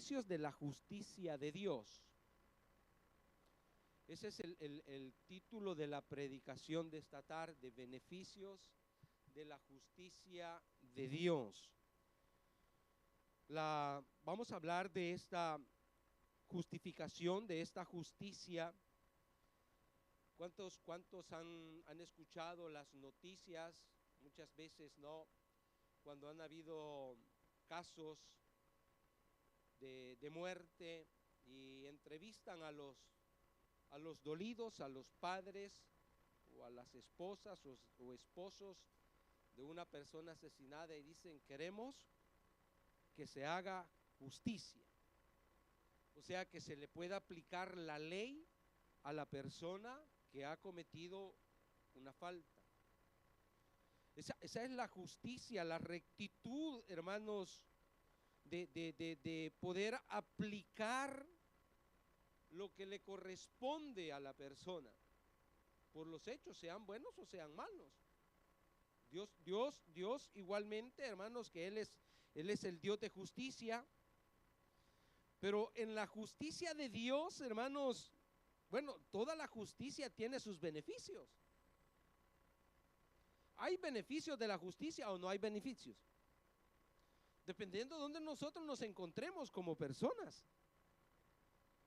beneficios de la justicia de Dios. Ese es el título de la predicación de esta tarde, beneficios de la justicia de Dios. Vamos a hablar de esta justificación, de esta justicia. ¿Cuántos han escuchado las noticias? Muchas veces, ¿no? Cuando han habido casos de muerte y entrevistan a los dolidos, a los padres o a las esposas o esposos de una persona asesinada y dicen: queremos que se haga justicia. O sea, que se le pueda aplicar la ley a la persona que ha cometido una falta. Esa es la justicia, la rectitud, hermanos, de poder aplicar lo que le corresponde a la persona por los hechos, sean buenos o sean malos. Dios igualmente, hermanos, que Él es el Dios de justicia. Pero en la justicia de Dios, hermanos, bueno, toda la justicia tiene sus beneficios. ¿Hay beneficios de la justicia o no hay beneficios? Dependiendo de dónde nosotros nos encontremos como personas.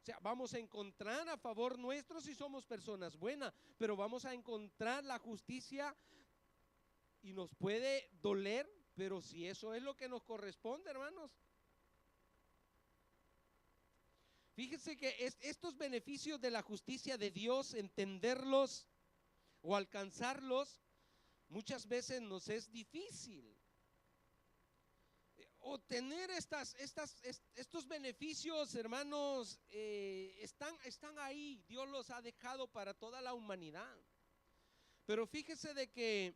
O sea, vamos a encontrar a favor nuestro si somos personas buenas, pero vamos a encontrar la justicia y nos puede doler, pero si eso es lo que nos corresponde, hermanos. Fíjense que estos beneficios de la justicia de Dios, entenderlos o alcanzarlos, muchas veces nos es difícil. Obtener estos beneficios, hermanos, están ahí. Dios los ha dejado para toda la humanidad. Pero fíjese de que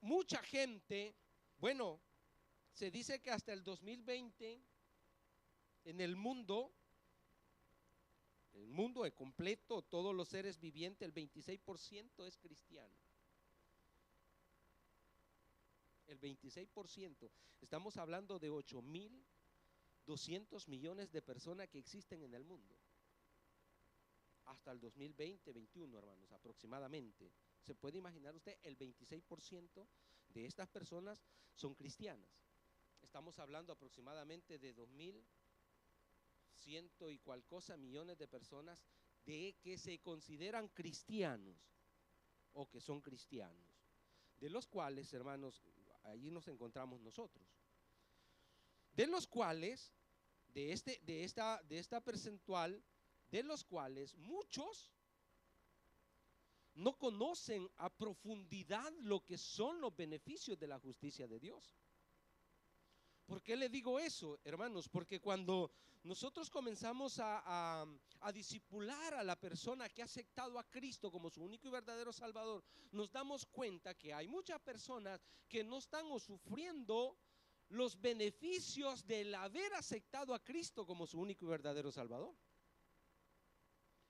mucha gente, bueno, se dice que hasta el 2020 en el mundo de completo, todos los seres vivientes, el 26% es cristiano. El 26%. Estamos hablando de 8.200 millones de personas que existen en el mundo. Hasta el 2020-21, hermanos, aproximadamente. ¿Se puede imaginar usted? El 26% de estas personas son cristianas. Estamos hablando aproximadamente de 2.100 y cual cosa millones de personas de que se consideran cristianos o que son cristianos, de los cuales, hermanos, allí nos encontramos nosotros, de los cuales, de esta percentual, de los cuales muchos no conocen a profundidad lo que son los beneficios de la justicia de Dios. ¿Por qué le digo eso, hermanos? Porque cuando nosotros comenzamos a discipular a la persona que ha aceptado a Cristo como su único y verdadero Salvador, nos damos cuenta que hay muchas personas que no están o sufriendo los beneficios del haber aceptado a Cristo como su único y verdadero Salvador.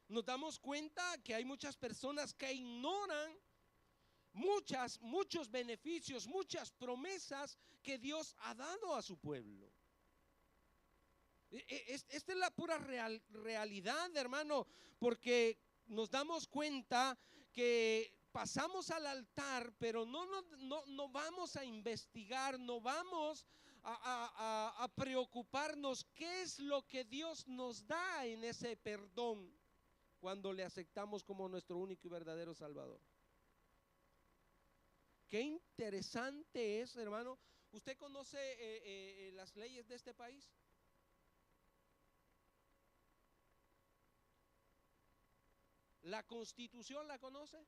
Nos damos cuenta que hay muchas personas que ignoran muchos beneficios, muchas promesas que Dios ha dado a su pueblo. Esta es la pura realidad, hermano, porque nos damos cuenta que pasamos al altar, pero no vamos a investigar, no vamos a preocuparnos qué es lo que Dios nos da en ese perdón cuando le aceptamos como nuestro único y verdadero Salvador. Qué interesante es, hermano. ¿Usted conoce las leyes de este país? ¿La Constitución la conoce?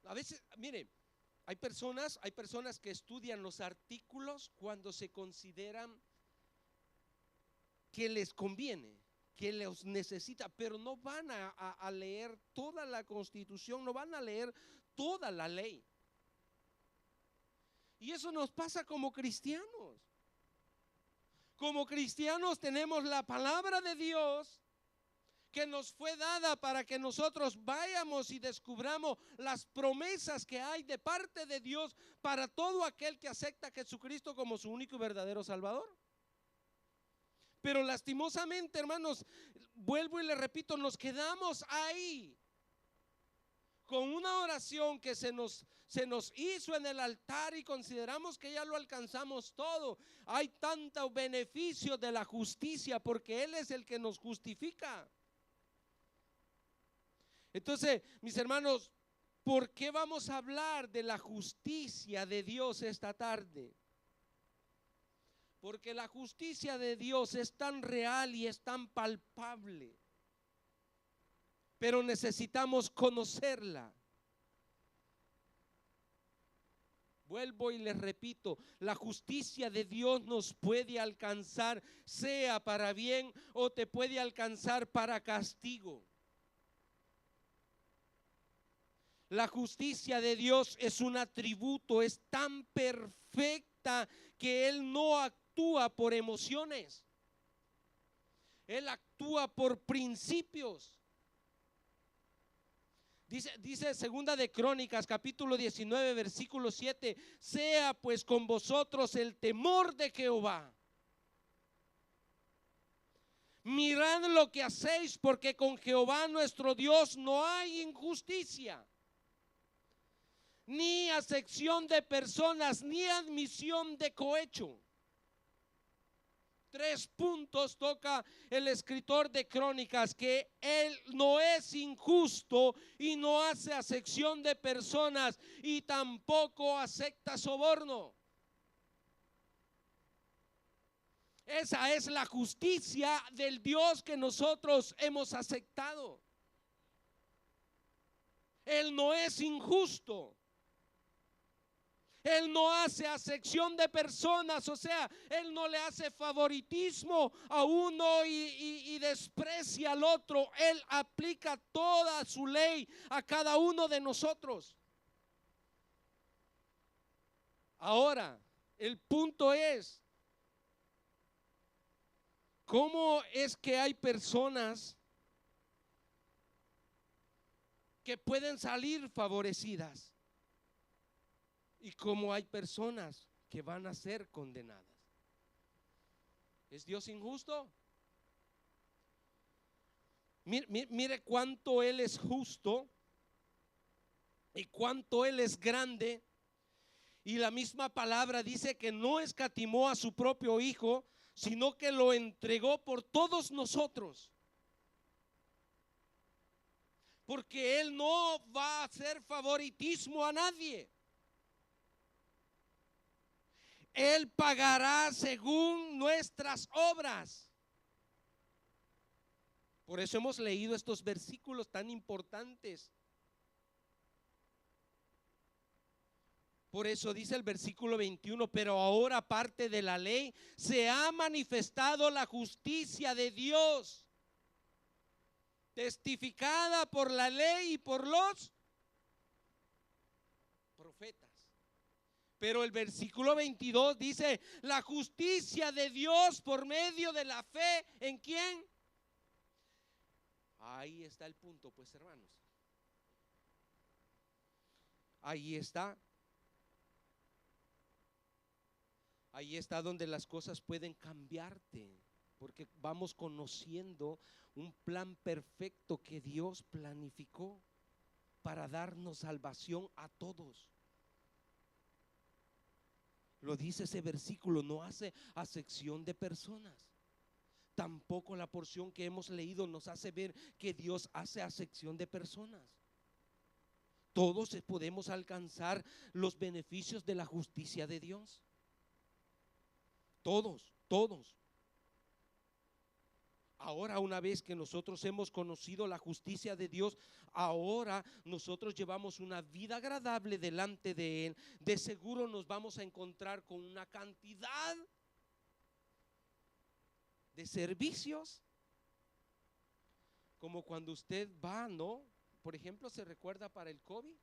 A veces, mire, hay personas que estudian los artículos cuando se consideran que les conviene, que los necesita, pero no van a leer toda la Constitución, no van a leer toda la ley. Y eso nos pasa como cristianos. Como cristianos tenemos la palabra de Dios que nos fue dada para que nosotros vayamos y descubramos las promesas que hay de parte de Dios para todo aquel que acepta a Jesucristo como su único y verdadero Salvador. Pero lastimosamente, hermanos, vuelvo y le repito, nos quedamos ahí con una oración que se nos hizo en el altar y consideramos que ya lo alcanzamos todo. Hay tantos beneficios de la justicia porque Él es el que nos justifica. Entonces, mis hermanos, ¿por qué vamos a hablar de la justicia de Dios esta tarde? Porque la justicia de Dios es tan real y es tan palpable, pero necesitamos conocerla. Vuelvo y les repito, la justicia de Dios nos puede alcanzar, sea para bien o te puede alcanzar para castigo. La justicia de Dios es un atributo, es tan perfecta que Él no actúa por emociones. Él actúa por principios. Dice segunda de Crónicas, capítulo 19, versículo 7, sea pues con vosotros el temor de Jehová. Mirad lo que hacéis, porque con Jehová nuestro Dios no hay injusticia, ni acepción de personas, ni admisión de cohecho. 3 puntos toca el escritor de Crónicas: que Él no es injusto y no hace acepción de personas y tampoco acepta soborno. Esa es la justicia del Dios que nosotros hemos aceptado. Él no es injusto. Él no hace acepción de personas, o sea, Él no le hace favoritismo a uno y desprecia al otro. Él aplica toda su ley a cada uno de nosotros. Ahora, el punto es, ¿cómo es que hay personas que pueden salir favorecidas? Y cómo hay personas que van a ser condenadas. ¿Es Dios injusto? Mire cuánto Él es justo y cuánto Él es grande. Y la misma palabra dice que no escatimó a su propio Hijo, sino que lo entregó por todos nosotros. Porque Él no va a hacer favoritismo a nadie. Él pagará según nuestras obras. Por eso hemos leído estos versículos tan importantes. Por eso dice el versículo 21, pero ahora aparte de la ley se ha manifestado la justicia de Dios, testificada por la ley y por los profetas. Pero el versículo 22 dice, la justicia de Dios por medio de la fe, ¿en quién? Ahí está el punto, pues, hermanos. Ahí está. Ahí está donde las cosas pueden cambiarte, porque vamos conociendo un plan perfecto que Dios planificó para darnos salvación a todos. Lo dice ese versículo, no hace acepción de personas. Tampoco la porción que hemos leído nos hace ver que Dios hace acepción de personas. Todos podemos alcanzar los beneficios de la justicia de Dios. Todos. Ahora, una vez que nosotros hemos conocido la justicia de Dios, ahora nosotros llevamos una vida agradable delante de Él. De seguro nos vamos a encontrar con una cantidad de servicios, como cuando usted va, ¿no? Por ejemplo, ¿se recuerda para el COVID?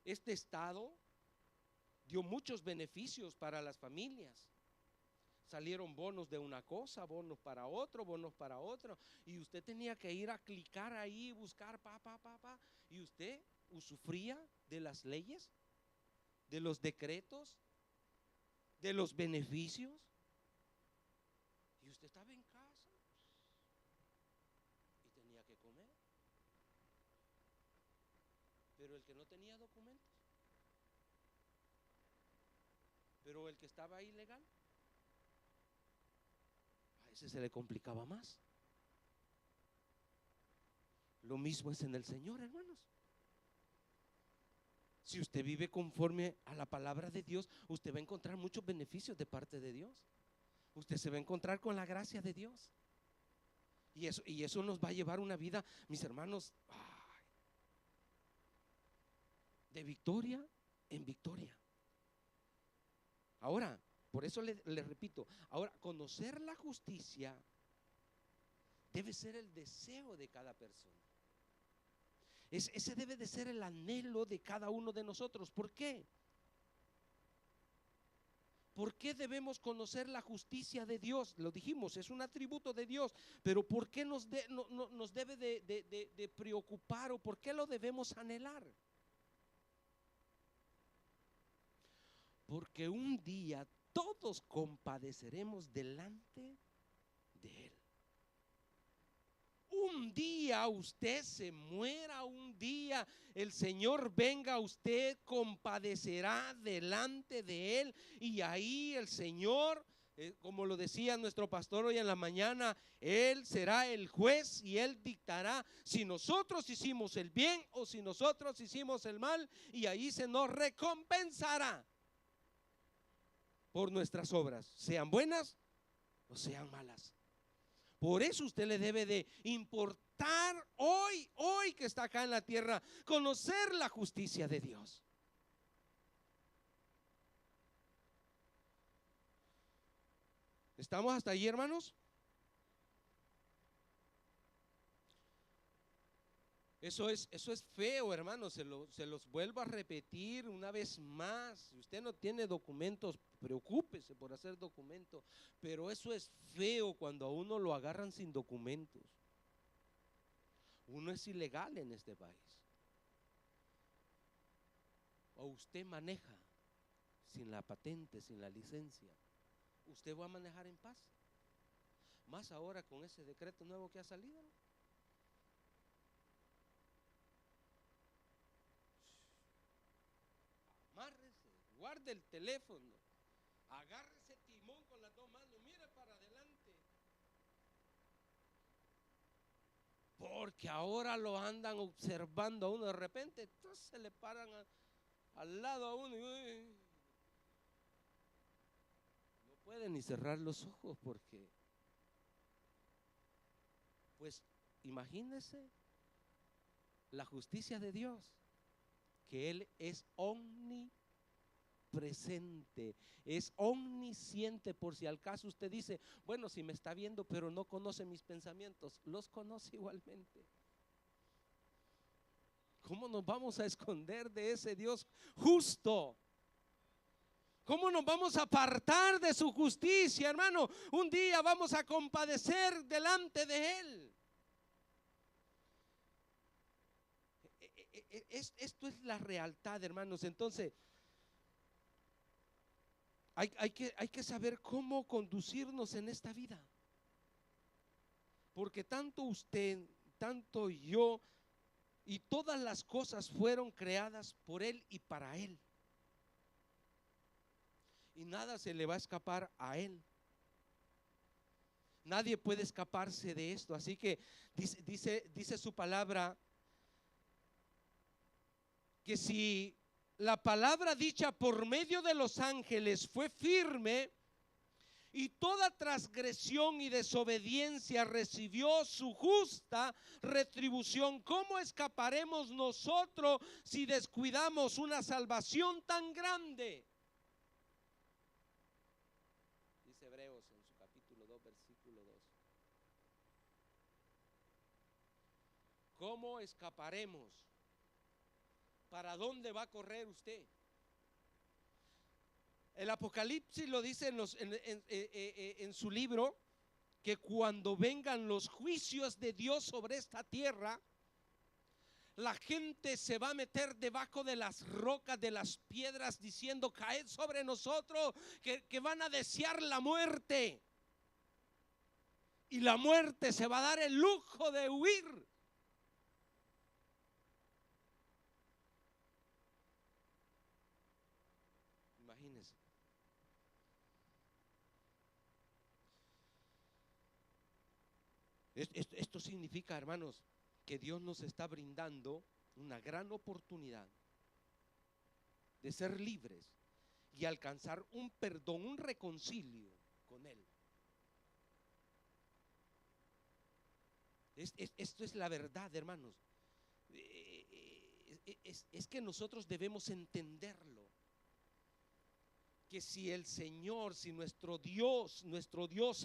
Este estado dio muchos beneficios para las familias. salieron bonos de una cosa, bonos para otro, y usted tenía que ir a clicar ahí, buscar, y usted usufría de las leyes, de los decretos, de los beneficios, y usted estaba en casa y tenía que comer. Pero el que no tenía documentos, pero el que estaba ilegal, a ese se le complicaba más. Lo mismo es en el Señor, hermanos. Si usted vive conforme a la palabra de Dios, usted va a encontrar muchos beneficios de parte de Dios. Usted se va a encontrar con la gracia de Dios. Y eso nos va a llevar una vida, mis hermanos, de victoria en victoria. Ahora, por eso le repito, ahora conocer la justicia debe ser el deseo de cada persona. Ese debe de ser el anhelo de cada uno de nosotros. ¿Por qué? ¿Por qué debemos conocer la justicia de Dios? Lo dijimos, es un atributo de Dios, pero ¿por qué nos debe de preocupar o por qué lo debemos anhelar? Porque un día todos compadeceremos delante de Él. Un día usted se muera, un día el Señor venga, usted compadecerá delante de Él, y ahí el Señor, como lo decía nuestro pastor hoy en la mañana, Él será el juez y Él dictará si nosotros hicimos el bien o si nosotros hicimos el mal, y ahí se nos recompensará por nuestras obras, sean buenas o sean malas. Por eso usted le debe de importar hoy que está acá en la tierra, conocer la justicia de Dios. ¿Estamos hasta ahí, hermanos? Eso es feo, hermanos, se los vuelvo a repetir una vez más. Si usted no tiene documentos, preocúpese por hacer documentos, pero eso es feo cuando a uno lo agarran sin documentos. Uno es ilegal en este país. O usted maneja sin la patente, sin la licencia, ¿usted va a manejar en paz? Más ahora con ese decreto nuevo que ha salido, ¿no? Amárrese, guarde el teléfono, agarre ese timón con las dos manos, mire para adelante. Porque ahora lo andan observando a uno, de repente entonces se le paran al lado a uno y no puede ni cerrar los ojos porque, pues imagínese la justicia de Dios, que Él es omnipresente, es omnisciente. Por si al caso usted dice, bueno, si me está viendo pero no conoce mis pensamientos, los conoce igualmente. ¿Cómo nos vamos a esconder de ese Dios justo? ¿Cómo nos vamos a apartar de su justicia, hermano? Un día vamos a compadecer delante de Él. Esto es la realidad, hermanos. Entonces hay que saber cómo conducirnos en esta vida, porque tanto usted, tanto yo y todas las cosas fueron creadas por Él y para Él, y nada se le va a escapar a Él. Nadie puede escaparse de esto. Así que dice su palabra que si la palabra dicha por medio de los ángeles fue firme y toda transgresión y desobediencia recibió su justa retribución, ¿cómo escaparemos nosotros si descuidamos una salvación tan grande? Dice Hebreos en su capítulo 2, versículo 2. ¿Cómo escaparemos? ¿Para dónde va a correr usted? El Apocalipsis lo dice en su libro, que cuando vengan los juicios de Dios sobre esta tierra, la gente se va a meter debajo de las rocas, de las piedras, diciendo: caed sobre nosotros, que van a desear la muerte. Y la muerte se va a dar el lujo de huir. Imagínense. Esto significa, hermanos, que Dios nos está brindando una gran oportunidad de ser libres y alcanzar un perdón, un reconcilio con Él. Esto es la verdad, hermanos. Es que nosotros debemos entenderlo. Que si el Señor, si nuestro Dios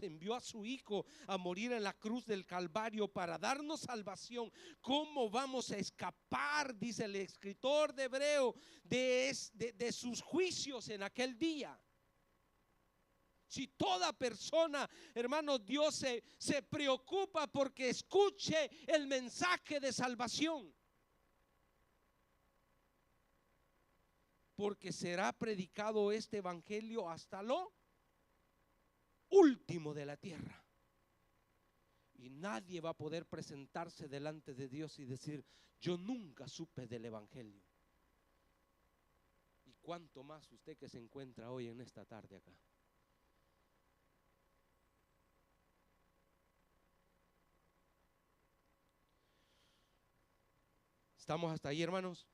envió a su Hijo a morir en la cruz del Calvario para darnos salvación, ¿cómo vamos a escapar, dice el escritor de Hebreo, de sus juicios en aquel día? Si toda persona, hermano, Dios se preocupa porque escuche el mensaje de salvación. Porque será predicado este evangelio hasta lo último de la tierra. Y nadie va a poder presentarse delante de Dios y decir: yo nunca supe del evangelio. Y cuánto más usted que se encuentra hoy en esta tarde acá. ¿Estamos hasta ahí, hermanos?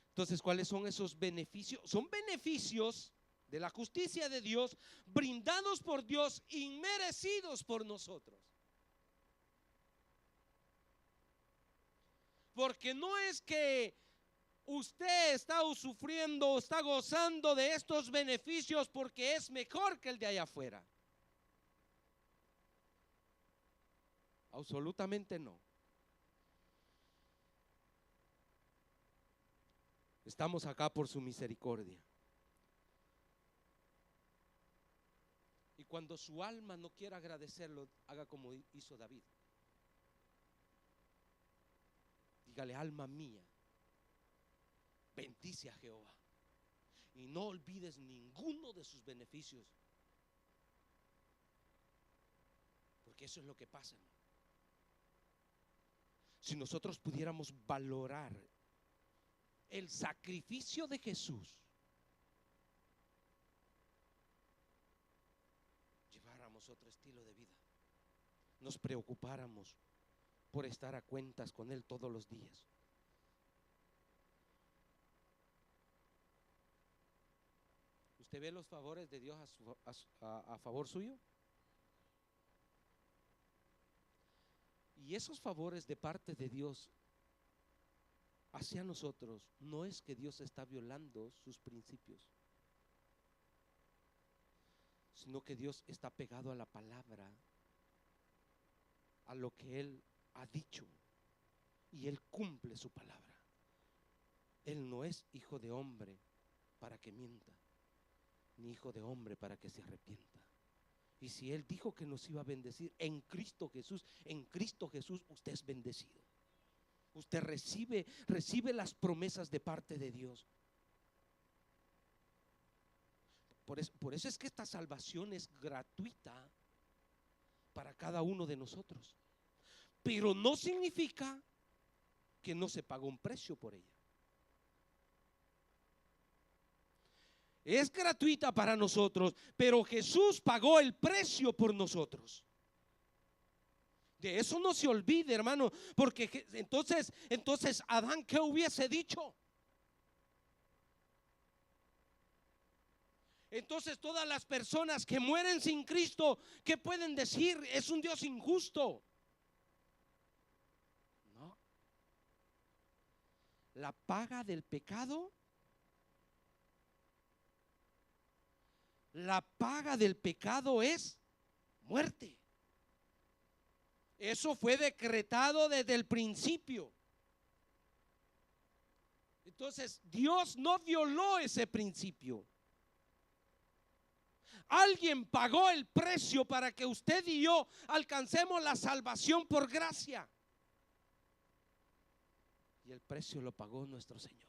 Entonces, ¿cuáles son esos beneficios? Son beneficios de la justicia de Dios, brindados por Dios, inmerecidos por nosotros. Porque no es que usted está sufriendo, está gozando de estos beneficios porque es mejor que el de allá afuera. Absolutamente no. Estamos acá por su misericordia. Y cuando su alma no quiera agradecerlo, haga como hizo David. Dígale: alma mía, bendice a Jehová y no olvides ninguno de sus beneficios. Porque eso es lo que pasa, hermano. Si nosotros pudiéramos valorar el sacrificio de Jesús, lleváramos otro estilo de vida, nos preocupáramos por estar a cuentas con Él todos los días. ¿Usted ve los favores de Dios a favor suyo? Y esos favores de parte de Dios hacia nosotros, no es que Dios está violando sus principios, sino que Dios está pegado a la palabra, a lo que Él ha dicho, y Él cumple su palabra. Él no es hijo de hombre para que mienta, ni hijo de hombre para que se arrepienta. Y si Él dijo que nos iba a bendecir en Cristo Jesús usted es bendecido. Usted recibe las promesas de parte de Dios. Por eso es que esta salvación es gratuita para cada uno de nosotros. Pero no significa que no se pagó un precio por ella. Es gratuita para nosotros, pero Jesús pagó el precio por nosotros. De eso no se olvide, hermano, porque entonces Adán, ¿qué hubiese dicho? Entonces todas las personas que mueren sin Cristo, ¿qué pueden decir? Es un Dios injusto. No. La paga del pecado, es muerte. Eso fue decretado desde el principio. Entonces Dios no violó ese principio. Alguien pagó el precio para que usted y yo alcancemos la salvación por gracia. Y el precio lo pagó nuestro Señor.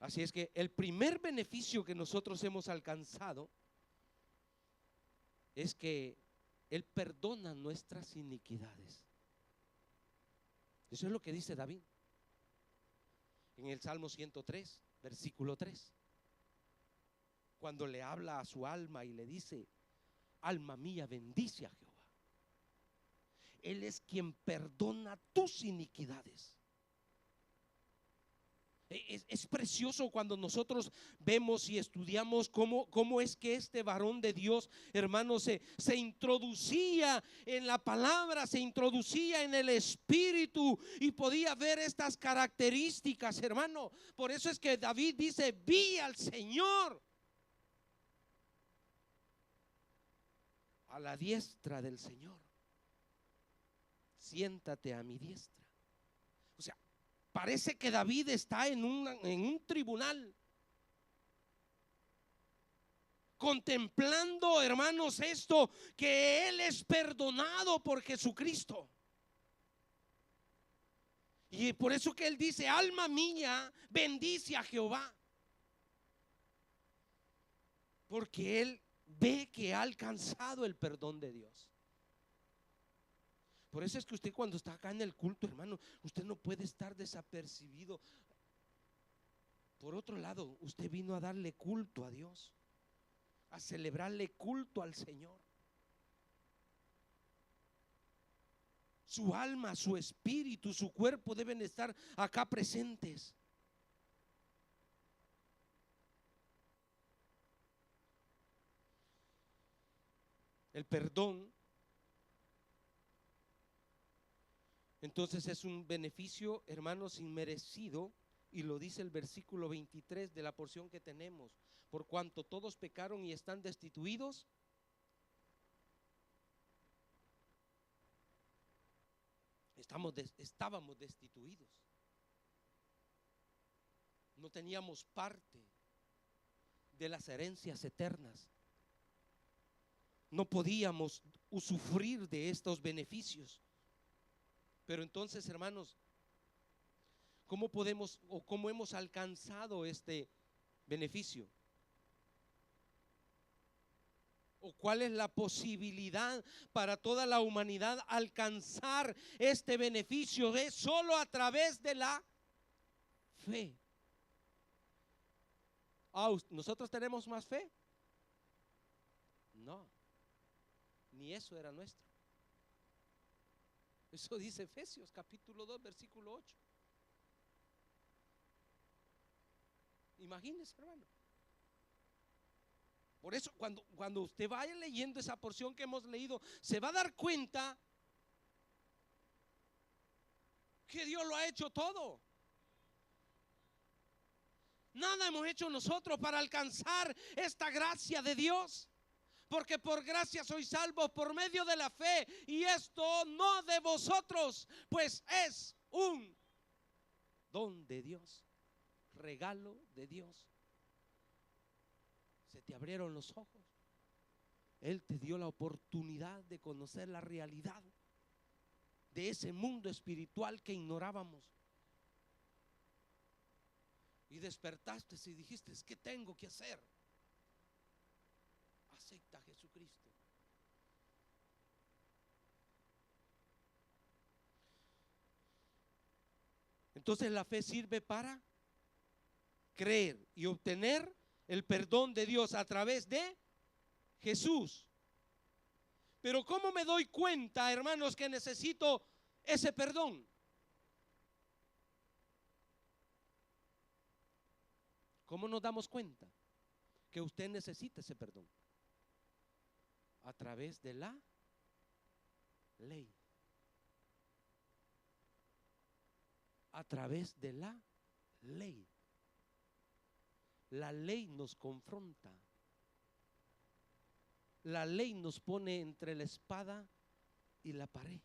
Así es que el primer beneficio que nosotros hemos alcanzado es que Él perdona nuestras iniquidades. Eso es lo que dice David en el Salmo 103, versículo 3. Cuando le habla a su alma y le dice: alma mía, bendice a Jehová. Él es quien perdona tus iniquidades. Es precioso cuando nosotros vemos y estudiamos cómo es que este varón de Dios, hermanos, se introducía en la palabra, se introducía en el Espíritu y podía ver estas características, hermano. Por eso es que David dice: vi al Señor a la diestra del Señor, siéntate a mi diestra. O sea, parece que David está en un tribunal, contemplando, hermanos, esto, que él es perdonado por Jesucristo. Y por eso que él dice: alma mía, bendice a Jehová. Porque él ve que ha alcanzado el perdón de Dios. Por eso es que usted, cuando está acá en el culto, hermano, usted no puede estar desapercibido. Por otro lado, usted vino a darle culto a Dios, a celebrarle culto al Señor. Su alma, su espíritu, su cuerpo deben estar acá presentes. El perdón, entonces, es un beneficio, hermanos, inmerecido. Y lo dice el versículo 23 de la porción que tenemos: por cuanto todos pecaron y están destituidos. Estábamos destituidos. No teníamos parte de las herencias eternas. No podíamos usufruir de estos beneficios. Pero entonces, hermanos, ¿cómo podemos o cómo hemos alcanzado este beneficio? ¿O cuál es la posibilidad para toda la humanidad alcanzar este beneficio? Es solo a través de la fe. ¿Nosotros tenemos más fe? No, ni eso era nuestro. Eso dice Efesios capítulo 2, versículo 8. Imagínese, hermano. Por eso cuando usted vaya leyendo esa porción que hemos leído, se va a dar cuenta que Dios lo ha hecho todo. Nada hemos hecho nosotros para alcanzar esta gracia de Dios. Porque por gracia sois salvos por medio de la fe, y esto no de vosotros, pues es un don de Dios, regalo de Dios. Se te abrieron los ojos. Él te dio la oportunidad de conocer la realidad de ese mundo espiritual que ignorábamos. Y despertaste y dijiste: ¿qué tengo que hacer? Acepta a Jesucristo. Entonces la fe sirve para creer y obtener el perdón de Dios a través de Jesús. Pero ¿cómo me doy cuenta, hermanos, que necesito ese perdón? ¿Cómo nos damos cuenta que usted necesita ese perdón? A través de la ley. A través de la ley. La ley nos confronta. La ley nos pone entre la espada y la pared.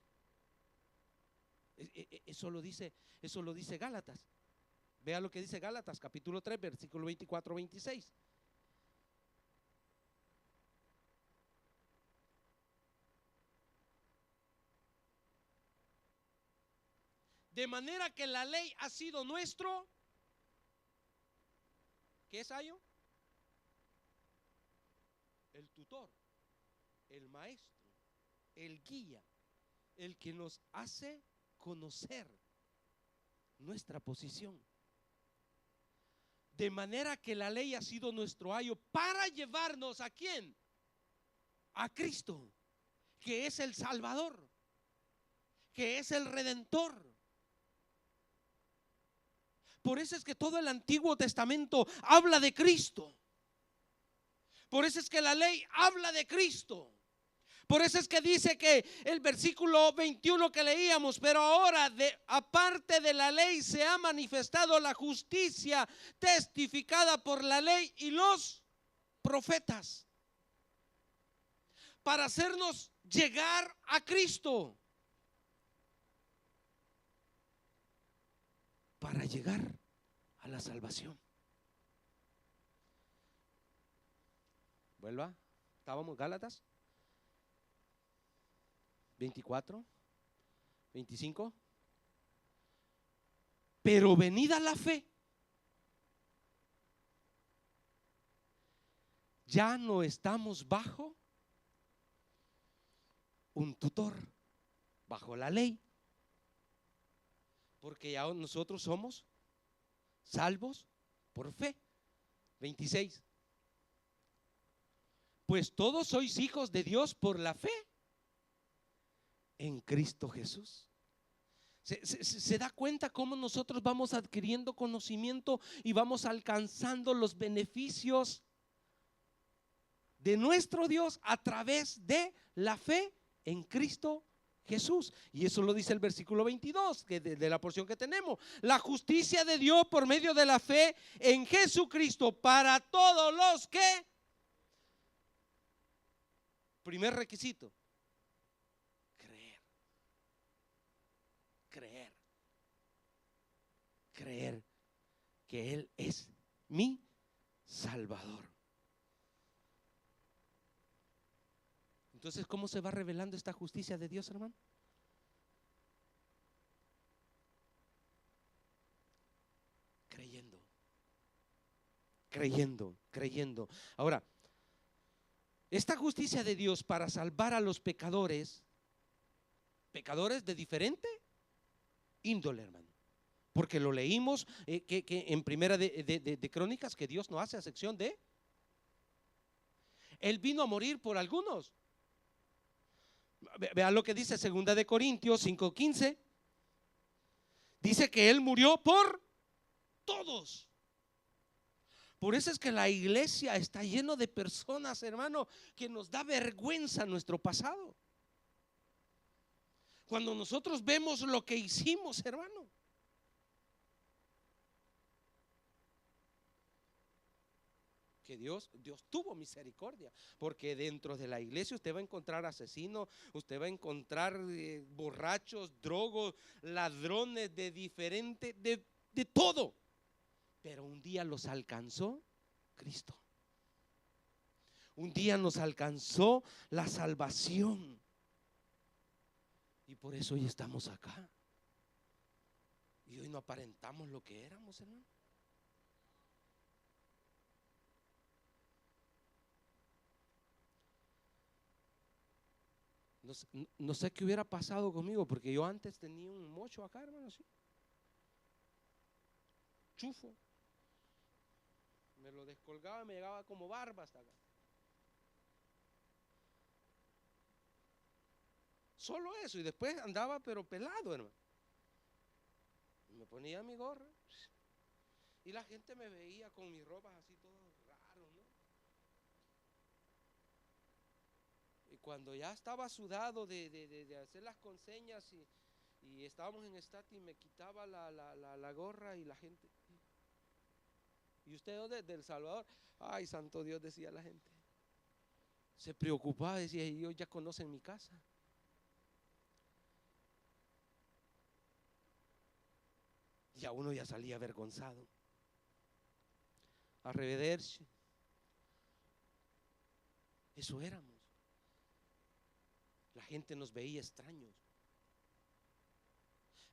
Eso lo dice Gálatas. Vea lo que dice Gálatas capítulo 3, versículo 24-26. De manera que la ley ha sido nuestro, ¿qué es ayo? El tutor, el maestro, el guía, el que nos hace conocer nuestra posición. De manera que la ley ha sido nuestro ayo para llevarnos ¿a quién? A Cristo, que es el Salvador, que es el Redentor. Por eso es que todo el Antiguo Testamento habla de Cristo. Por eso es que la ley habla de Cristo. Por eso es que dice que el versículo 21 que leíamos, pero ahora aparte de la ley se ha manifestado la justicia testificada por la ley y los profetas, para hacernos llegar a Cristo, para llegar a la salvación. Vuelva, estábamos Gálatas 24, 25. Pero venida la fe, ya no estamos bajo un tutor, bajo la ley, porque ya nosotros somos salvos por fe. 26. Pues todos sois hijos de Dios por la fe en Cristo Jesús. ¿Se da cuenta cómo nosotros vamos adquiriendo conocimiento y vamos alcanzando los beneficios de nuestro Dios a través de la fe en Cristo Jesús? Y eso lo dice el versículo 22 que de la porción que tenemos: la justicia de Dios por medio de la fe en Jesucristo para todos los que. Primer requisito: creer que Él es mi Salvador. Entonces, ¿cómo se va revelando esta justicia de Dios, hermano? Creyendo. Ahora, esta justicia de Dios para salvar a los pecadores de diferente índole, hermano. Porque lo leímos que en primera de Crónicas, que Dios no hace acepción de. Él vino a morir por algunos. Vean lo que dice segunda de Corintios 5:15. Dice que Él murió por todos. Por eso es que la iglesia está lleno de personas, hermano, que nos da vergüenza nuestro pasado. Cuando nosotros vemos lo que hicimos, hermano. Que Dios tuvo misericordia, porque dentro de la iglesia usted va a encontrar asesinos, usted va a encontrar borrachos, drogos, ladrones de diferente, de todo. Pero un día los alcanzó Cristo. Un día nos alcanzó la salvación. Y por eso hoy estamos acá. Y hoy no aparentamos lo que éramos, hermano. No sé qué hubiera pasado conmigo, porque yo antes tenía un mocho acá, hermano, así. Chufo. Me lo descolgaba y me llegaba como barba hasta acá. Solo eso, y después andaba pero pelado, hermano. Me ponía mi gorra y la gente me veía con mis ropas así todo raro, ¿no? Y cuando ya estaba sudado de hacer las conseñas y estábamos en Stati, me quitaba la gorra y la gente. ¿Y usted dónde? Del Salvador. Ay, santo Dios, decía la gente. Se preocupaba, decía, ellos ya conocen mi casa. Y a uno ya salía avergonzado. A revederse. Eso éramos. La gente nos veía extraños.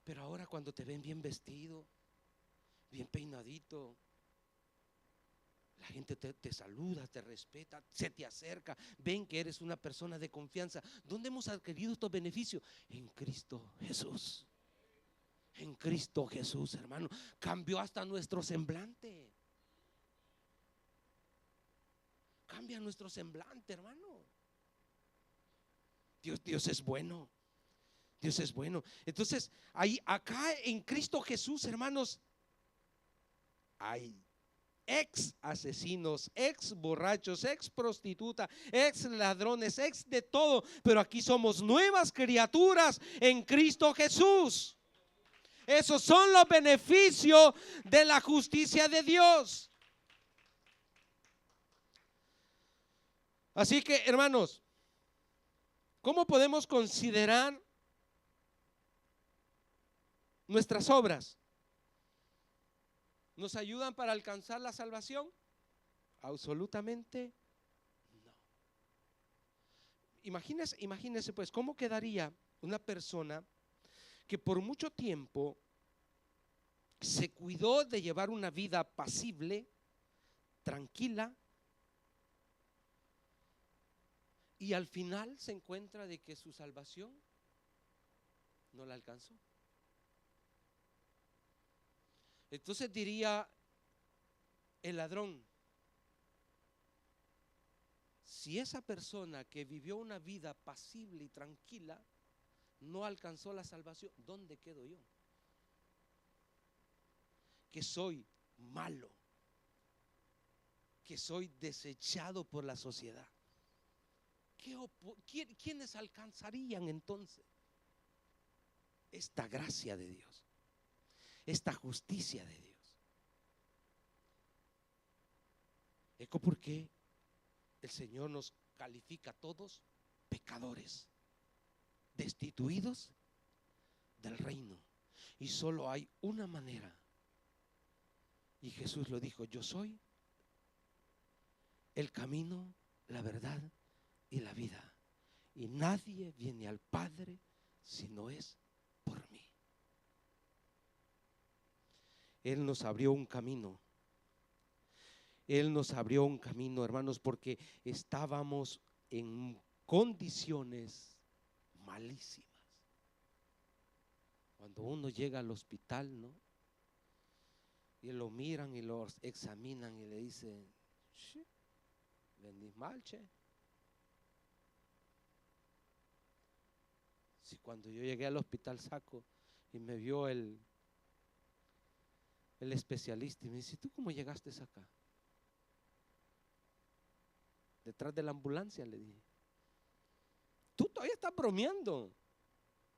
Pero ahora cuando te ven bien vestido, bien peinadito, la gente te saluda, te respeta, se te acerca, ven que eres una persona de confianza. ¿Dónde hemos adquirido estos beneficios? En Cristo Jesús. En Cristo Jesús, hermano. Cambió hasta nuestro semblante. Cambia nuestro semblante, hermano. Dios es bueno. Dios es bueno. Entonces, acá en Cristo Jesús, hermanos, hay ex asesinos, ex borrachos, ex prostituta, ex ladrones, ex de todo. Pero aquí somos nuevas criaturas en Cristo Jesús. Esos son los beneficios de la justicia de Dios. Así que, hermanos, ¿cómo podemos considerar nuestras obras? ¿Nos ayudan para alcanzar la salvación? Absolutamente no. Imagínese pues, ¿cómo quedaría una persona que por mucho tiempo se cuidó de llevar una vida apacible, tranquila, y al final se encuentra de que su salvación no la alcanzó? Entonces diría el ladrón: si esa persona que vivió una vida apacible y tranquila no alcanzó la salvación, ¿dónde quedo yo? Que soy malo, que soy desechado por la sociedad. ¿Quiénes alcanzarían entonces esta gracia de Dios, esta justicia de Dios? Eco porque el Señor nos califica a todos pecadores, destituidos del reino, y solo hay una manera, y Jesús lo dijo: yo soy el camino, la verdad y la vida, y nadie viene al Padre si no es por mí. Él nos abrió un camino. Él nos abrió un camino, hermanos, porque estábamos en condiciones malísimas. Cuando uno llega al hospital, ¿no? Y lo miran y lo examinan y le dicen: venís mal, che. Si cuando yo llegué al hospital saco y me vio el especialista y me dice: ¿tú cómo llegaste acá? Detrás de la ambulancia, le dije. Tú todavía estás bromeando.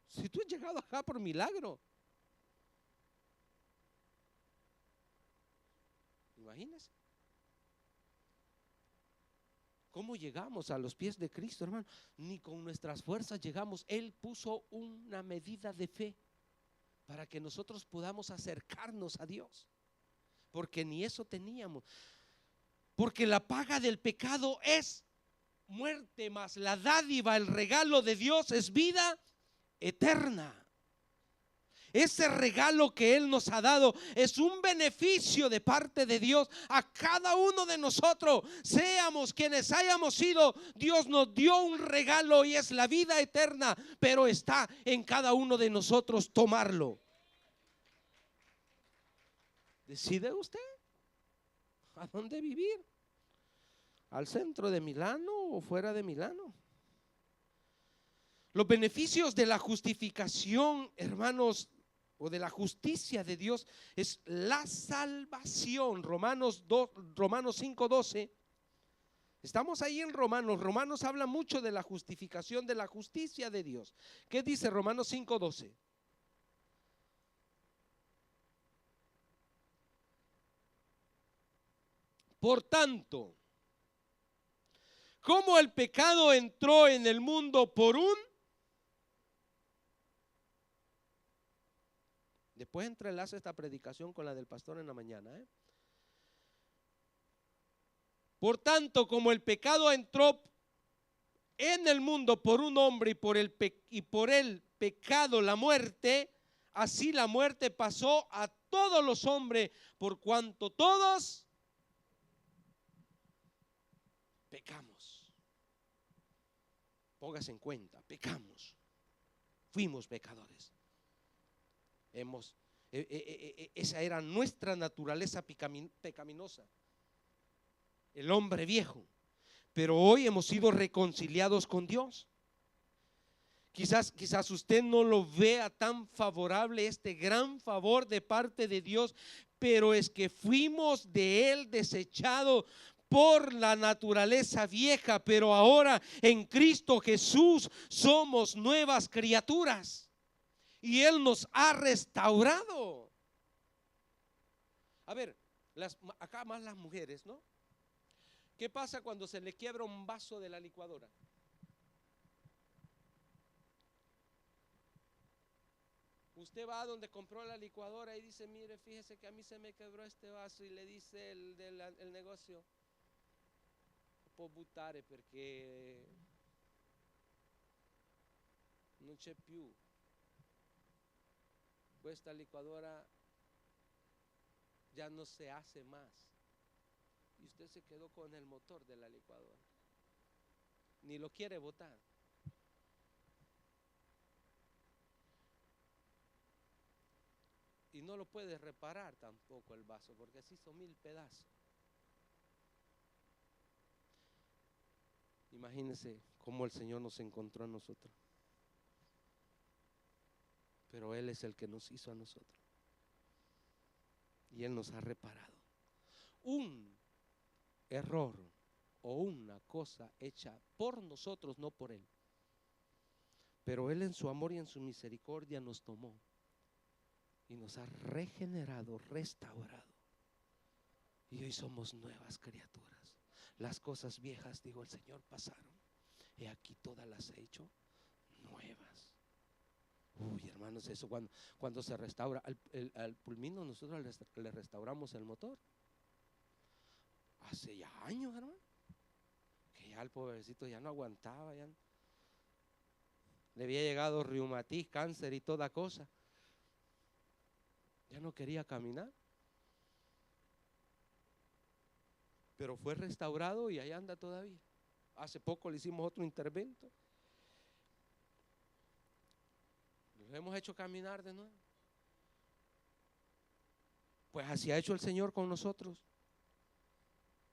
Si tú has llegado acá por milagro. Imagínese. ¿Cómo llegamos a los pies de Cristo, hermano? Ni con nuestras fuerzas llegamos. Él puso una medida de fe para que nosotros podamos acercarnos a Dios, porque ni eso teníamos. Porque la paga del pecado es muerte, mas la dádiva, el regalo de Dios es vida eterna. Ese regalo que Él nos ha dado es un beneficio de parte de Dios a cada uno de nosotros. Seamos quienes hayamos sido, Dios nos dio un regalo y es la vida eterna, pero está en cada uno de nosotros tomarlo. ¿Decide usted a dónde vivir? ¿Al centro de Milano o fuera de Milano? Los beneficios de la justificación, hermanos, o de la justicia de Dios, es la salvación. Romanos 5:12. Estamos ahí en Romanos. Romanos habla mucho de la justificación, de la justicia de Dios. ¿Qué dice Romanos 5:12? Por tanto, como el pecado entró en el mundo por un... Después entrelazo esta predicación con la del pastor en la mañana. Por tanto, como el pecado entró en el mundo por un hombre y por el pecado la muerte, así la muerte pasó a todos los hombres, por cuanto todos pecamos. Póngase en cuenta, pecamos. Fuimos pecadores. Esa era nuestra naturaleza pecaminosa, el hombre viejo. Pero hoy hemos sido reconciliados con Dios. Quizás usted no lo vea tan favorable, este gran favor de parte de Dios, pero es que fuimos de Él desechados por la naturaleza vieja, pero ahora en Cristo Jesús somos nuevas criaturas y Él nos ha restaurado. A ver, acá más las mujeres, ¿no? ¿Qué pasa cuando se le quiebra un vaso de la licuadora? Usted va a donde compró la licuadora y dice: mire, fíjese que a mí se me quebró este vaso, y le dice el negocio: può buttare perché non c'è più, questa licuadora ya no se hace más. Y usted se quedó con el motor de la licuadora, ni lo quiere botar. Y no lo puede reparar tampoco el vaso, porque se hizo 1000 pedazos. Imagínense cómo el Señor nos encontró a nosotros. Pero Él es el que nos hizo a nosotros, y Él nos ha reparado. Un error o una cosa hecha por nosotros, no por Él, pero Él en su amor y en su misericordia nos tomó y nos ha regenerado, restaurado, y hoy somos nuevas criaturas. Las cosas viejas, dijo el Señor, pasaron, y aquí todas las he hecho nuevas. Uy, hermanos, eso cuando se restaura al Pulmino, nosotros le restauramos el motor hace ya años, hermano, que ya el pobrecito ya no aguantaba, ya le había llegado reumatismo, cáncer y toda cosa, ya no quería caminar, pero fue restaurado y ahí anda todavía. Hace poco le hicimos otro intervento, lo hemos hecho caminar de nuevo. Pues así ha hecho el Señor con nosotros.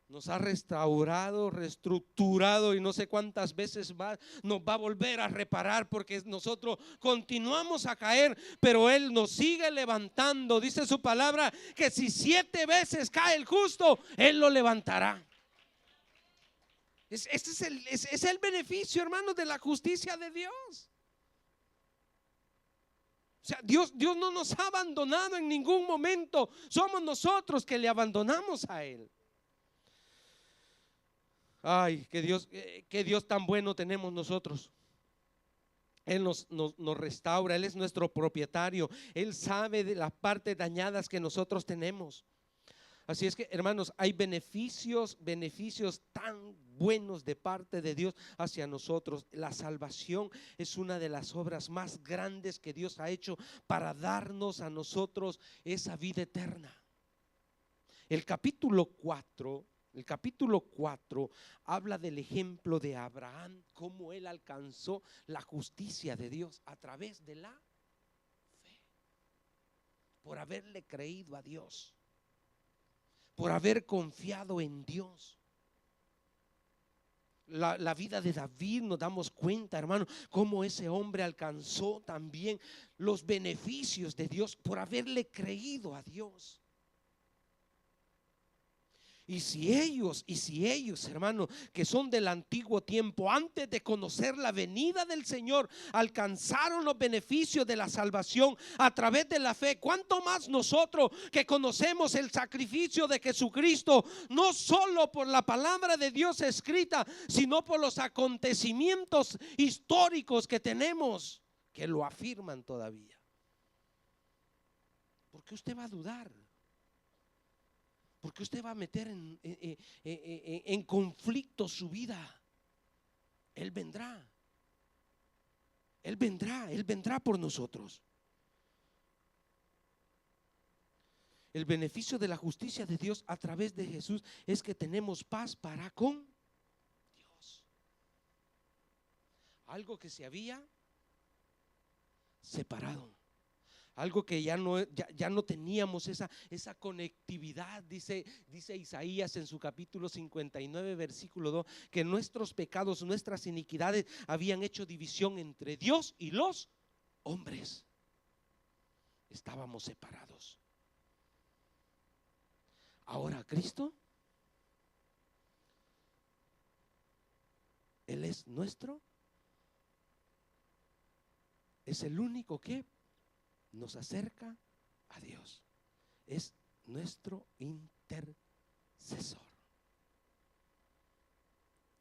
Nos ha restaurado, reestructurado, y no sé cuántas veces más nos va a volver a reparar, porque nosotros continuamos a caer, pero Él nos sigue levantando. Dice su palabra que si 7 veces cae el justo, Él lo levantará. Este es el beneficio, hermanos, de la justicia de Dios. O sea, Dios no nos ha abandonado en ningún momento. Somos nosotros que le abandonamos a Él. Ay, qué Dios tan bueno tenemos nosotros. Él nos restaura, Él es nuestro propietario, Él sabe de las partes dañadas que nosotros tenemos. Así es que, hermanos, hay beneficios tan buenos de parte de Dios hacia nosotros. La salvación es una de las obras más grandes que Dios ha hecho para darnos a nosotros esa vida eterna. El capítulo 4 habla del ejemplo de Abraham, cómo él alcanzó la justicia de Dios a través de la fe, por haberle creído a Dios, por haber confiado en Dios. La vida de David, nos damos cuenta, hermano, cómo ese hombre alcanzó también los beneficios de Dios por haberle creído a Dios. Y si ellos, hermanos, que son del antiguo tiempo, antes de conocer la venida del Señor, alcanzaron los beneficios de la salvación a través de la fe, ¿cuánto más nosotros que conocemos el sacrificio de Jesucristo, no solo por la palabra de Dios escrita, sino por los acontecimientos históricos que tenemos que lo afirman todavía? ¿Por qué usted va a dudar? ¿Por qué usted va a meter en conflicto su vida? Él vendrá. Él vendrá por nosotros. El beneficio de la justicia de Dios a través de Jesús es que tenemos paz para con Dios. Algo que se había separado. Algo que ya no teníamos esa conectividad, dice Isaías en su capítulo 59, versículo 2, que nuestros pecados, nuestras iniquidades habían hecho división entre Dios y los hombres. Estábamos separados. Ahora Cristo, Él es nuestro, es el único que nos acerca a Dios. Es nuestro intercesor,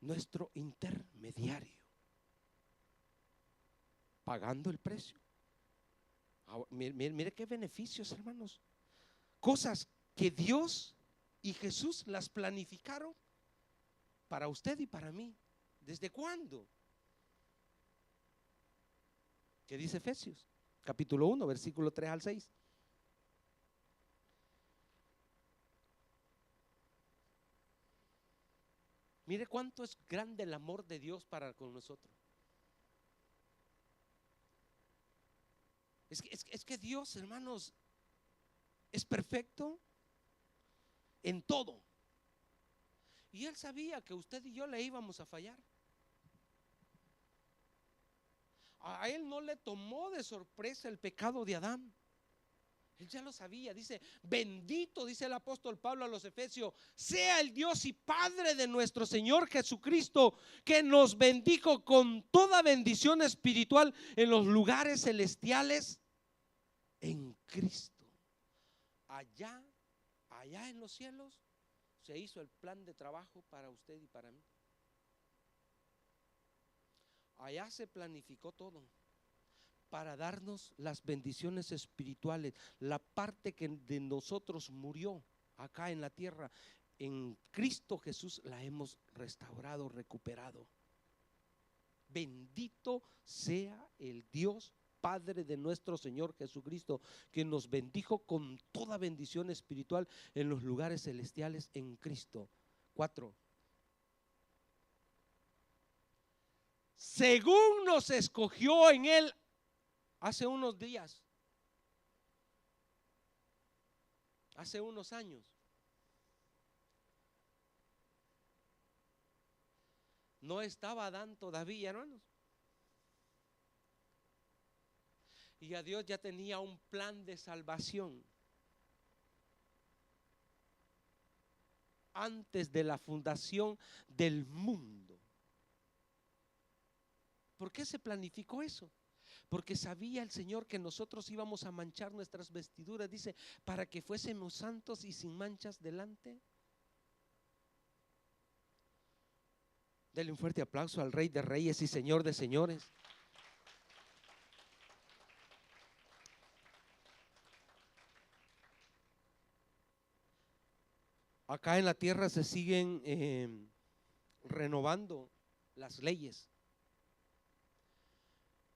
nuestro intermediario, pagando el precio. Mire qué beneficios, hermanos. Cosas que Dios y Jesús las planificaron para usted y para mí. ¿Desde cuándo? ¿Qué dice Efesios? Capítulo 1, versículo 3 al 6. Mire cuánto es grande el amor de Dios para con nosotros. Es que Dios, hermanos, es perfecto en todo. Y Él sabía que usted y yo le íbamos a fallar. A Él no le tomó de sorpresa el pecado de Adán. Él ya lo sabía. Dice: bendito, dice el apóstol Pablo a los Efesios, sea el Dios y Padre de nuestro Señor Jesucristo, que nos bendijo con toda bendición espiritual en los lugares celestiales en Cristo. Allá en los cielos se hizo el plan de trabajo para usted y para mí. Allá se planificó todo para darnos las bendiciones espirituales. La parte que de nosotros murió acá en la tierra, en Cristo Jesús la hemos restaurado, recuperado. Bendito sea el Dios Padre de nuestro Señor Jesucristo, que nos bendijo con toda bendición espiritual en los lugares celestiales en Cristo. 4. Según nos escogió en Él hace unos días, hace unos años. No estaba Adán todavía, hermanos. Y a Dios ya tenía un plan de salvación antes de la fundación del mundo. ¿Por qué se planificó eso? Porque sabía el Señor que nosotros íbamos a manchar nuestras vestiduras, dice, para que fuésemos santos y sin manchas delante. Dele un fuerte aplauso al Rey de Reyes y Señor de Señores. Acá en la tierra se siguen renovando las leyes.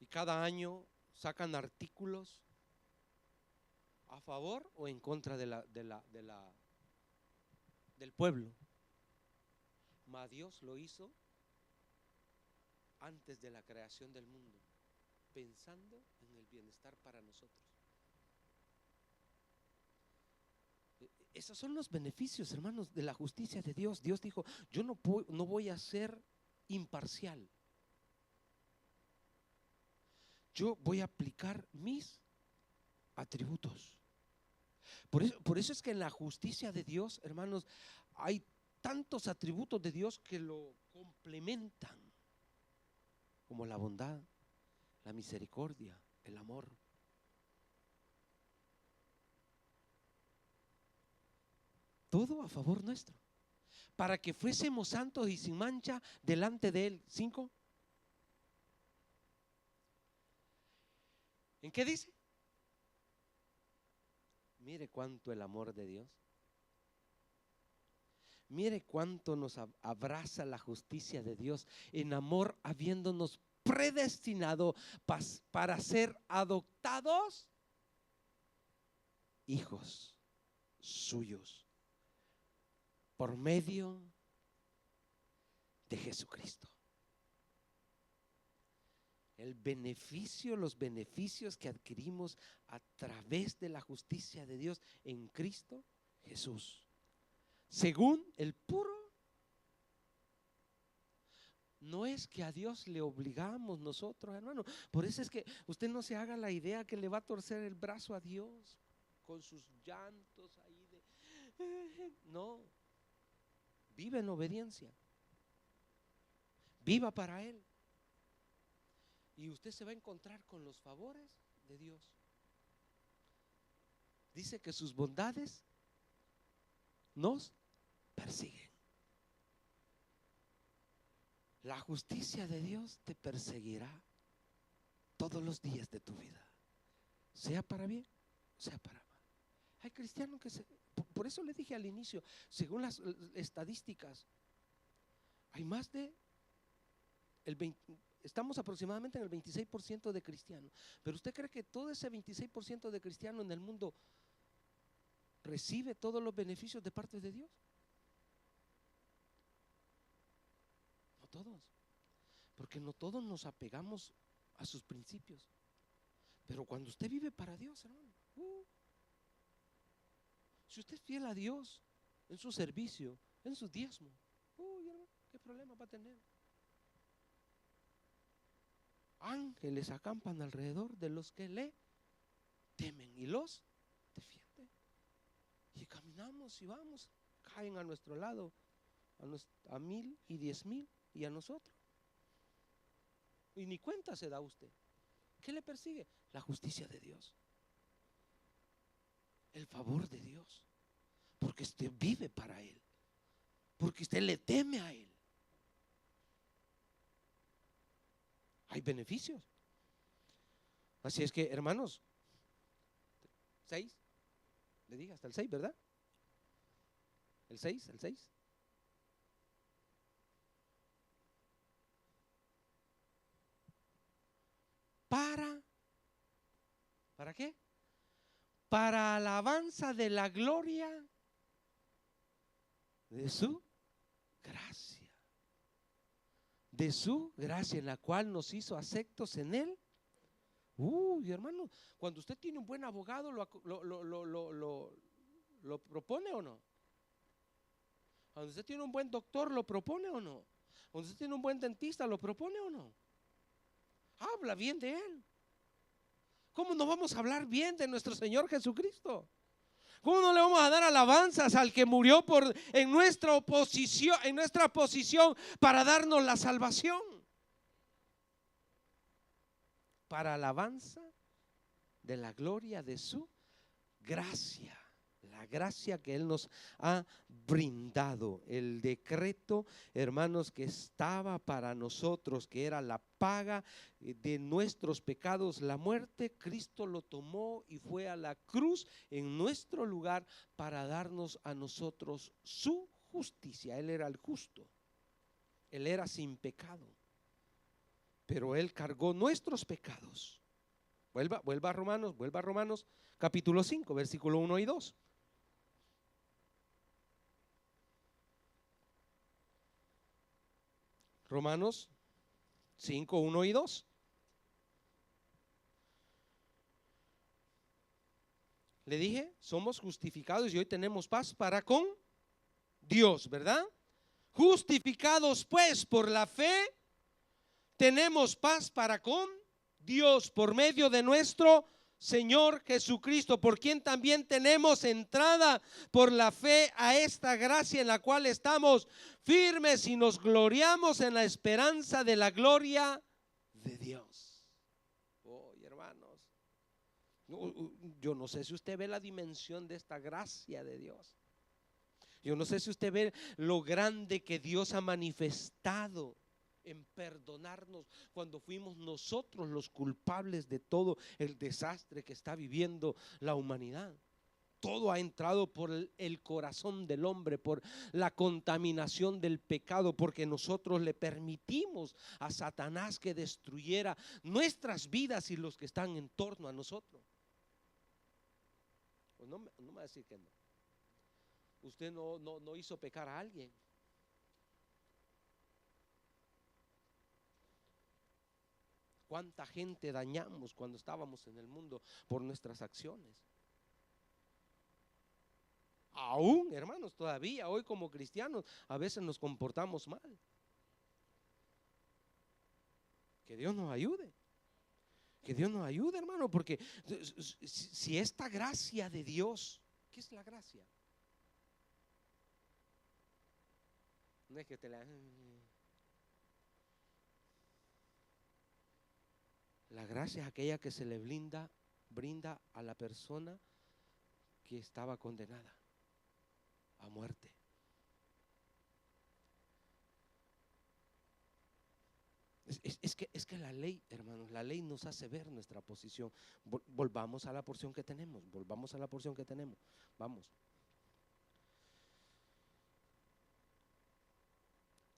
Y cada año sacan artículos a favor o en contra del pueblo. Mas Dios lo hizo antes de la creación del mundo, pensando en el bienestar para nosotros. Esos son los beneficios, hermanos, de la justicia de Dios. Dios dijo: yo no voy a ser imparcial. Yo voy a aplicar mis atributos. Por eso es que en la justicia de Dios, hermanos, hay tantos atributos de Dios que lo complementan, como la bondad, la misericordia, el amor. Todo a favor nuestro, para que fuésemos santos y sin mancha delante de Él. 5. ¿En qué dice? Mire cuánto el amor de Dios. Mire cuánto nos abraza la justicia de Dios en amor, habiéndonos predestinado para ser adoptados hijos. suyos por medio de Jesucristo. El beneficio, los beneficios que adquirimos a través de la justicia de Dios en Cristo Jesús, según el puro. No es que a Dios le obligamos nosotros, hermano. Por eso es que usted no se haga la idea que le va a torcer el brazo a Dios con sus llantos ahí de no. Vive en obediencia. Viva para Él. Y usted se va a encontrar con los favores de Dios. Dice que sus bondades nos persiguen. La justicia de Dios te perseguirá todos los días de tu vida, sea para bien, sea para mal. Hay cristianos que por eso le dije al inicio, según las estadísticas, hay más de estamos aproximadamente en el 26% de cristianos. Pero usted cree que todo ese 26% de cristianos en el mundo recibe todos los beneficios de parte de Dios? No todos, porque no todos nos apegamos a sus principios. Pero cuando usted vive para Dios, hermano, si usted es fiel a Dios en su servicio, en su diezmo, hermano, ¿qué problema va a tener? Ángeles acampan alrededor de los que le temen y los defienden. Y caminamos y vamos, caen a nuestro lado, a 1000 y 10,000 y a nosotros. Y ni cuenta se da usted. ¿Qué le persigue? La justicia de Dios, el favor de Dios, porque usted vive para Él, porque usted le teme a Él. Hay beneficios. Así es que, hermanos, 6, le dije hasta el 6, ¿verdad? El 6. ¿Para qué? Para alabanza de la gloria de su gracia. De su gracia en la cual nos hizo aceptos en Él. Hermano, cuando usted tiene un buen abogado, ¿lo propone o no? Cuando usted tiene un buen doctor, ¿lo propone o no? Cuando usted tiene un buen dentista, ¿lo propone o no? Habla bien de Él. ¿Cómo no vamos a hablar bien de nuestro Señor Jesucristo? ¿Cómo no le vamos a dar alabanzas al que murió en nuestra posición para darnos la salvación? Para alabanza de la gloria de su gracia, la gracia que Él nos ha brindado, el decreto, hermanos, que estaba para nosotros, que era la paga de nuestros pecados, la muerte. Cristo lo tomó y fue a la cruz en nuestro lugar para darnos a nosotros su justicia. Él era el justo, Él era sin pecado, pero Él cargó nuestros pecados. Vuelva a Romanos capítulo 5, versículo 1 y 2. Romanos 5, 1 y 2. Le dije, somos justificados y hoy tenemos paz para con Dios, ¿verdad? Justificados pues por la fe, tenemos paz para con Dios por medio de nuestro Señor Jesucristo, por quien también tenemos entrada por la fe a esta gracia en la cual estamos firmes y nos gloriamos en la esperanza de la gloria de Dios. Hermanos, yo no sé si usted ve la dimensión de esta gracia de Dios. Yo no sé si usted ve lo grande que Dios ha manifestado en perdonarnos cuando fuimos nosotros los culpables de todo el desastre que está viviendo la humanidad. Todo ha entrado por el corazón del hombre, por la contaminación del pecado, porque nosotros le permitimos a Satanás que destruyera nuestras vidas y los que están en torno a nosotros. Pues no me va a decir que no. Usted no hizo pecar a alguien. ¿Cuánta gente dañamos cuando estábamos en el mundo por nuestras acciones? Aún, hermanos, todavía hoy como cristianos a veces nos comportamos mal. Que Dios nos ayude. Que Dios nos ayude, hermano, porque si esta gracia de Dios, ¿qué es la gracia? No es que te la gracia es aquella que se le brinda a la persona que estaba condenada a muerte. Es que la ley, hermanos, la ley nos hace ver nuestra posición. Volvamos a la porción que tenemos, Vamos.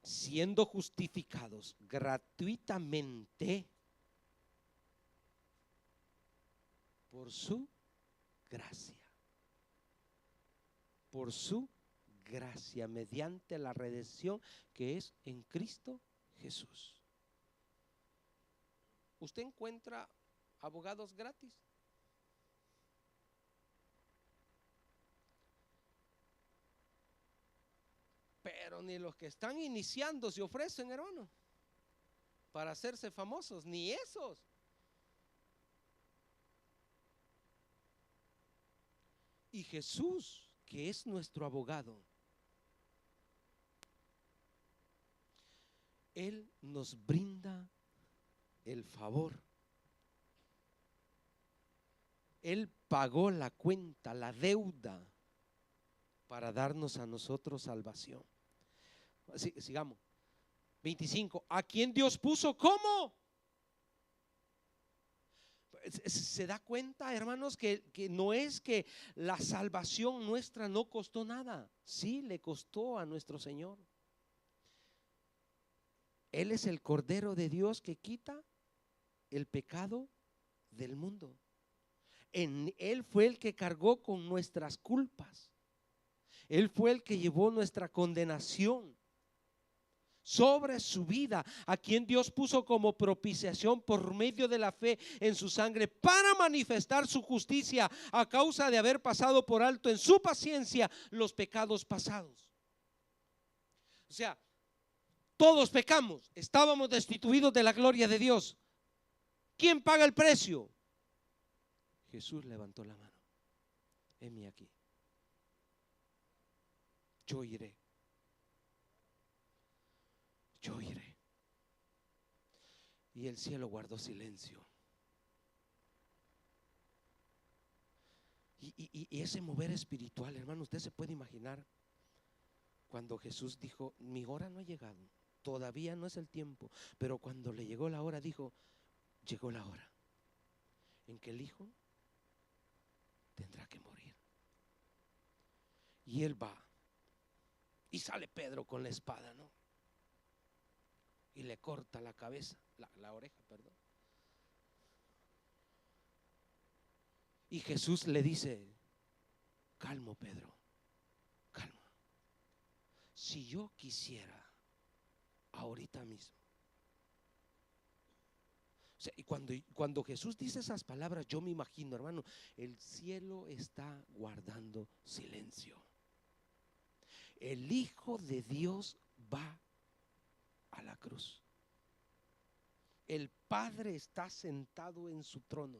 Siendo justificados gratuitamente por su gracia. Por su gracia, mediante la redención que es en Cristo Jesús. ¿Usted encuentra abogados gratis? Pero ni los que están iniciando se ofrecen, hermano, para hacerse famosos, ni esos. Y Jesús, que es nuestro abogado, Él nos brinda el favor. Él pagó la cuenta, la deuda, para darnos a nosotros salvación. Sigamos. 25. ¿A quién Dios puso como? ¿Se da cuenta, hermanos, que no es que la salvación nuestra no costó nada? Sí, le costó a nuestro Señor. Él es el Cordero de Dios que quita el pecado del mundo. Él fue el que cargó con nuestras culpas. Él fue el que llevó nuestra condenación sobre su vida, a quien Dios puso como propiciación por medio de la fe en su sangre, para manifestar su justicia a causa de haber pasado por alto en su paciencia los pecados pasados. O sea, todos pecamos, estábamos destituidos de la gloria de Dios. ¿Quién paga el precio? Jesús levantó la mano. Heme aquí. Yo iré. Yo iré. Y el cielo guardó silencio. Y ese mover espiritual, hermano, usted se puede imaginar cuando Jesús dijo: mi hora no ha llegado, todavía no es el tiempo. Pero cuando le llegó la hora, dijo: llegó la hora en que el Hijo tendrá que morir. Y él va. Y sale Pedro con la espada, ¿no? Y le corta la cabeza, la oreja, perdón. Y Jesús le dice: calmo, Pedro, calma. Si yo quisiera, ahorita mismo. O sea, y cuando Jesús dice esas palabras, yo me imagino, hermano, el cielo está guardando silencio. El Hijo de Dios va a la cruz. El Padre está sentado en su trono.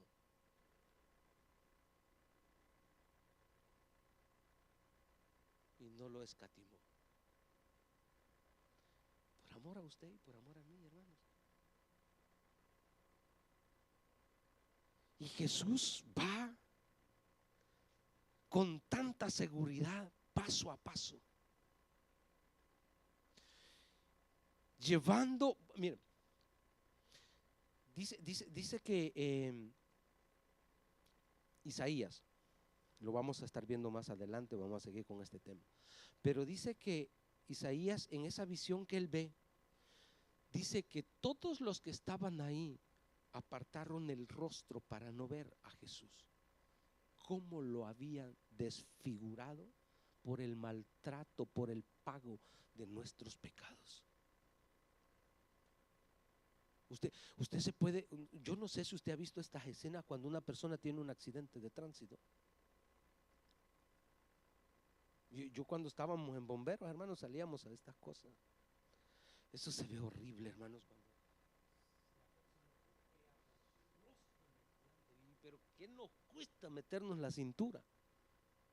Y no lo escatimó. Por amor a usted y por amor a mí, hermanos. Y Jesús va con tanta seguridad, paso a paso, llevando, miren, dice que Isaías, lo vamos a estar viendo más adelante, vamos a seguir con este tema, pero dice que Isaías, en esa visión que él ve, dice que todos los que estaban ahí apartaron el rostro para no ver a Jesús, cómo lo habían desfigurado por el maltrato, por el pago de nuestros pecados. Usted se puede, yo no sé si usted ha visto estas escenas cuando una persona tiene un accidente de tránsito. Yo cuando estábamos en bomberos, hermanos, salíamos a estas cosas. Eso se ve horrible, hermanos, pero ¿qué nos cuesta meternos la cintura?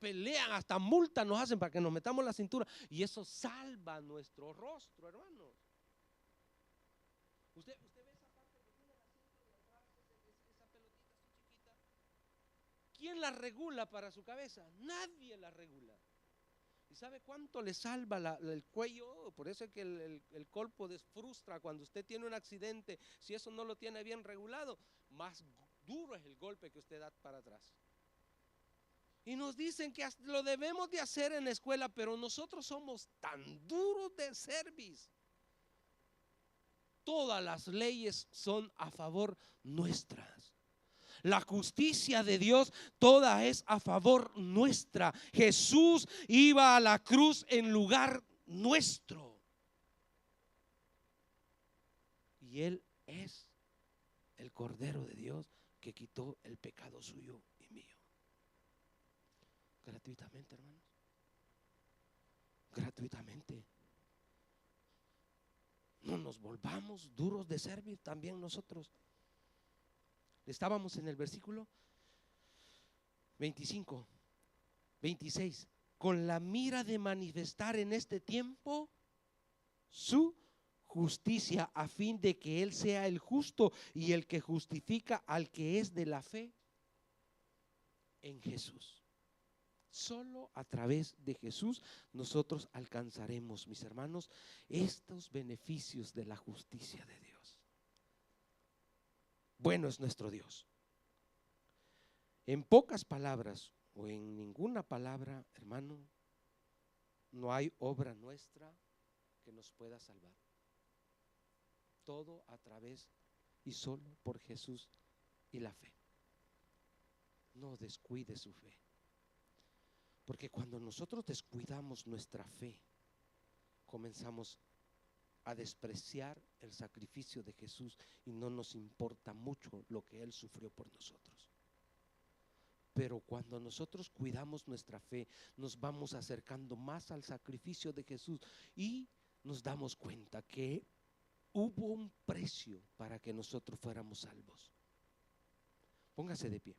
Pelean, hasta multa nos hacen para que nos metamos la cintura, y eso salva nuestro rostro, hermanos. Usted ve esa parte que tiene el asiento de atrás, esa pelotita así chiquita. ¿Quién la regula para su cabeza? Nadie la regula. ¿Y sabe cuánto le salva el cuello? Por eso es que el colpo frustra cuando usted tiene un accidente. Si eso no lo tiene bien regulado, más duro es el golpe que usted da para atrás. Y nos dicen que lo debemos de hacer en la escuela, pero nosotros somos tan duros de cerviz. Todas las leyes son a favor nuestras. La justicia de Dios toda es a favor nuestra. Jesús iba a la cruz en lugar nuestro. Y Él es el Cordero de Dios que quitó el pecado suyo y mío. Gratuitamente, hermanos. Gratuitamente. No nos volvamos duros de servir también nosotros. Estábamos en el versículo 25, 26. Con la mira de manifestar en este tiempo su justicia, a fin de que Él sea el justo y el que justifica al que es de la fe en Jesús. Solo a través de Jesús nosotros alcanzaremos, mis hermanos, estos beneficios de la justicia de Dios. Bueno es nuestro Dios. En pocas palabras o en ninguna palabra, hermano, no hay obra nuestra que nos pueda salvar. Todo a través y solo por Jesús y la fe. No descuide su fe. Porque cuando nosotros descuidamos nuestra fe, comenzamos a despreciar el sacrificio de Jesús y no nos importa mucho lo que Él sufrió por nosotros. Pero cuando nosotros cuidamos nuestra fe, nos vamos acercando más al sacrificio de Jesús y nos damos cuenta que hubo un precio para que nosotros fuéramos salvos. Póngase de pie.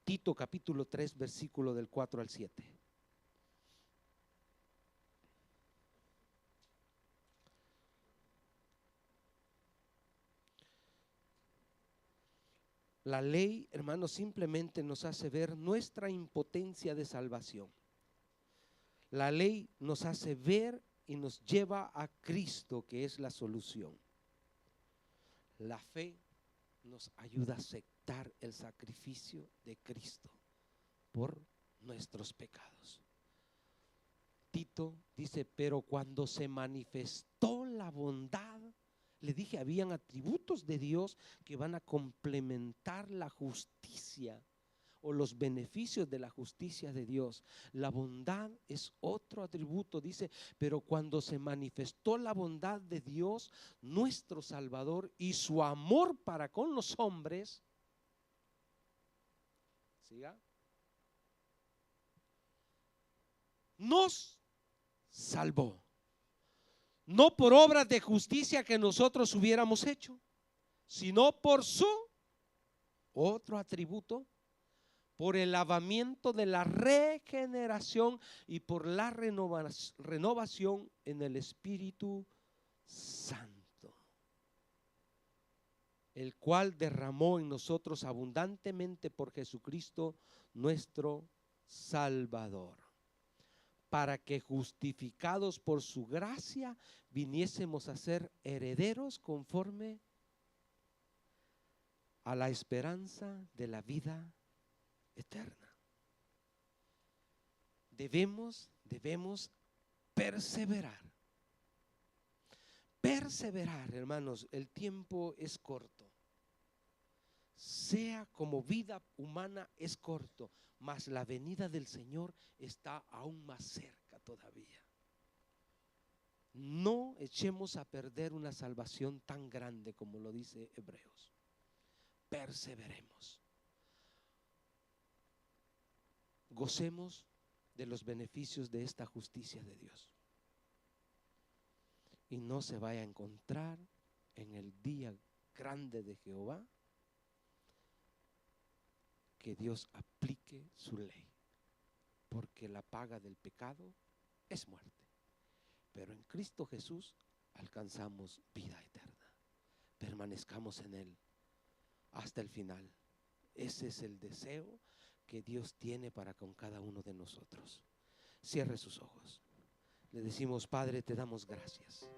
Tito capítulo 3, versículo del 4 al 7. La ley, hermanos, simplemente nos hace ver nuestra impotencia de salvación. La ley nos hace ver y nos lleva a Cristo, que es la solución. La fe nos ayuda a aceptar el sacrificio de Cristo por nuestros pecados. Tito dice, pero cuando se manifestó la bondad, le dije, habían atributos de Dios que van a complementar la justicia o los beneficios de la justicia de Dios. La bondad es otro atributo, dice, pero cuando se manifestó la bondad de Dios, nuestro Salvador, y su amor para con los hombres, siga, nos salvó. No por obras de justicia que nosotros hubiéramos hecho, sino por su otro atributo, por el lavamiento de la regeneración y por la renovación en el Espíritu Santo, el cual derramó en nosotros abundantemente por Jesucristo nuestro Salvador, para que justificados por su gracia viniésemos a ser herederos conforme a la esperanza de la vida eterna. Debemos perseverar. Perseverar, hermanos, el tiempo es corto. sea como vida humana es corto, mas la venida del Señor está aún más cerca todavía. No echemos a perder una salvación tan grande como lo dice Hebreos. Perseveremos. Gocemos de los beneficios de esta justicia de Dios. Y no se vaya a encontrar en el día grande de Jehová que Dios aplique su ley, porque la paga del pecado es muerte, pero en Cristo Jesús alcanzamos vida eterna. Permanezcamos en Él hasta el final. Ese es el deseo que Dios tiene para con cada uno de nosotros. Cierre sus ojos. Le decimos: Padre, te damos gracias.